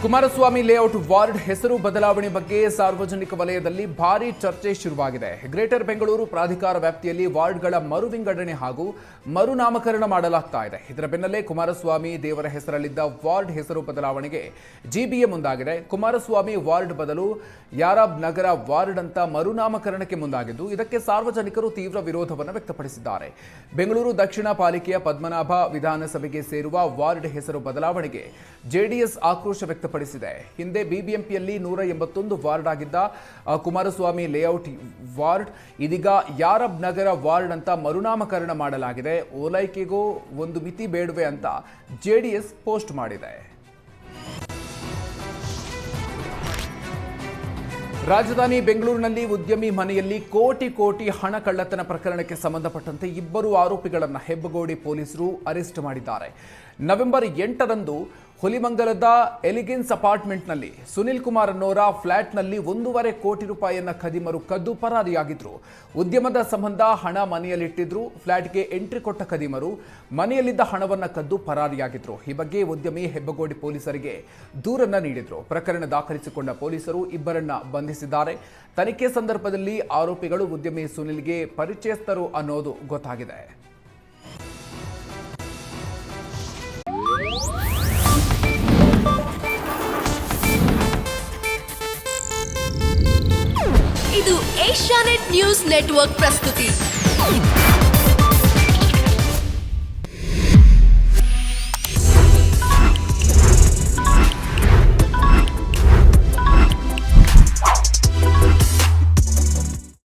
Kumaraswamy layout ward ಹೆಸರು ಬದಲಾವಣೆ ಬಗ್ಗೆ ಸಾರ್ವಜನಿಕ ವಲಯದಲ್ಲಿ ಭಾರೀ ಚರ್ಚೆ ಶುರುವಾಗಿದೆ. ಗ್ರೇಟರ್ ಬೆಂಗಳೂರು ಪ್ರಾಧಿಕಾರ ವ್ಯಾಪ್ತಿಯಲ್ಲಿ ವಾರ್ಡ್ಗಳ ಮರು ವಿಂಗಡಣೆ ಹಾಗೂ ಮರುನಾಮಕರಣ ಮಾಡಲಾಗ್ತಾ ಇದೆ. ಇದರ ಬೆನ್ನಲ್ಲೇ ಕುಮಾರಸ್ವಾಮಿ ದೇವರ ಹೆಸರಲ್ಲಿದ್ದ ವಾರ್ಡ್ ಹೆಸರು ಬದಲಾವಣೆಗೆ ಜಿಬಿಎ ಮುಂದಾಗಿದೆ. ಕುಮಾರಸ್ವಾಮಿ ವಾರ್ಡ್ ಬದಲು ಯಾರಬ್ ನಗರ ವಾರ್ಡ್ ಅಂತ ಮರುನಾಮಕರಣಕ್ಕೆ ಮುಂದಾಗಿದ್ದು, ಇದಕ್ಕೆ ಸಾರ್ವಜನಿಕರು ತೀವ್ರ ವಿರೋಧವನ್ನು ವ್ಯಕ್ತಪಡಿಸಿದ್ದಾರೆ. ಬೆಂಗಳೂರು ದಕ್ಷಿಣ ಪಾಲಿಕೆಯ ಪದ್ಮನಾಭ ವಿಧಾನಸಭೆಗೆ ಸೇರುವ ವಾರ್ಡ್ ಹೆಸರು ಬದಲಾವಣೆಗೆ ಜೆಡಿಎಸ್ ಆಕ್ರೋಶ ವ್ಯಕ್ತಪಡಿಸಿದೆ. ಹಿಂದೆ ಬಿಬಿಎಂಪಿಯಲ್ಲಿ 181 ವಾರ್ಡ್ ಆಗಿದ್ದ ಕುಮಾರಸ್ವಾಮಿ ಲೇಔಟ್ ವಾರ್ಡ್ ಇದೀಗ ಯಾರಬ್ ನಗರ ವಾರ್ಡ್ ಅಂತ ಮರುನಾಮಕರಣ ಮಾಡಲಾಗಿದೆ. ಓಲೈಕೆಗೂ ಒಂದು ಮಿತಿ ಬೇಡವೆ ಅಂತ ಜೆಡಿಎಸ್ ಪೋಸ್ಟ್ ಮಾಡಿದೆ. ರಾಜಧಾನಿ ಬೆಂಗಳೂರಿನಲ್ಲಿ ಉದ್ಯಮಿ ಮನೆಯಲ್ಲಿ ಕೋಟಿ ಹಣ ಕಳ್ಳತನ ಪ್ರಕರಣಕ್ಕೆ ಸಂಬಂಧಪಟ್ಟಂತೆ ಇಬ್ಬರು ಆರೋಪಿಗಳನ್ನು ಹೆಬ್ಬಗೋಡಿ ಪೊಲೀಸರು ಅರೆಸ್ಟ್ ಮಾಡಿದ್ದಾರೆ. ನವೆಂಬರ್ 8ರಂದು ಹುಲಿಮಂಗಲದ ಎಲಿಗೆನ್ಸ್ ಅಪಾರ್ಟ್ಮೆಂಟ್ನಲ್ಲಿ ಸುನಿಲ್ ಕುಮಾರ್ ಅನ್ನೋರ ಫ್ಲಾಟ್ನಲ್ಲಿ 1.5 ಕೋಟಿ ರೂಪಾಯಿಯನ್ನ ಖದೀಮರು ಕದ್ದು ಪರಾರಿಯಾಗಿದ್ರು. ಉದ್ಯಮದ ಸಂಬಂಧ ಹಣ ಮನೆಯಲ್ಲಿಟ್ಟಿದ್ರು. ಫ್ಲಾಟ್ಗೆ ಎಂಟ್ರಿ ಕೊಟ್ಟ ಖದೀಮರು ಮನೆಯಲ್ಲಿದ್ದ ಹಣವನ್ನ ಕದ್ದು ಪರಾರಿಯಾಗಿದ್ರು. ಈ ಬಗ್ಗೆ ಉದ್ಯಮಿ ಹೆಬ್ಬಗೋಡಿ ಪೊಲೀಸರಿಗೆ ದೂರನ್ನ ನೀಡಿದ್ರು. ಪ್ರಕರಣ ದಾಖಲಿಸಿಕೊಂಡ ಪೊಲೀಸರು ಇಬ್ಬರನ್ನ ಬಂಧಿಸಿದ್ದಾರೆ. ತನಿಖೆ ಸಂದರ್ಭದಲ್ಲಿ ಆರೋಪಿಗಳು ಉದ್ಯಮಿ ಸುನಿಲ್ಗೆ ಪರಿಚಯಸ್ಥರು ಅನ್ನೋದು ಗೊತ್ತಾಗಿದೆ. ಇದು ಏಷ್ಯಾನೆಟ್ ನ್ಯೂಸ್ ನೆಟ್ವರ್ಕ್ ಪ್ರಸ್ತುತಿ.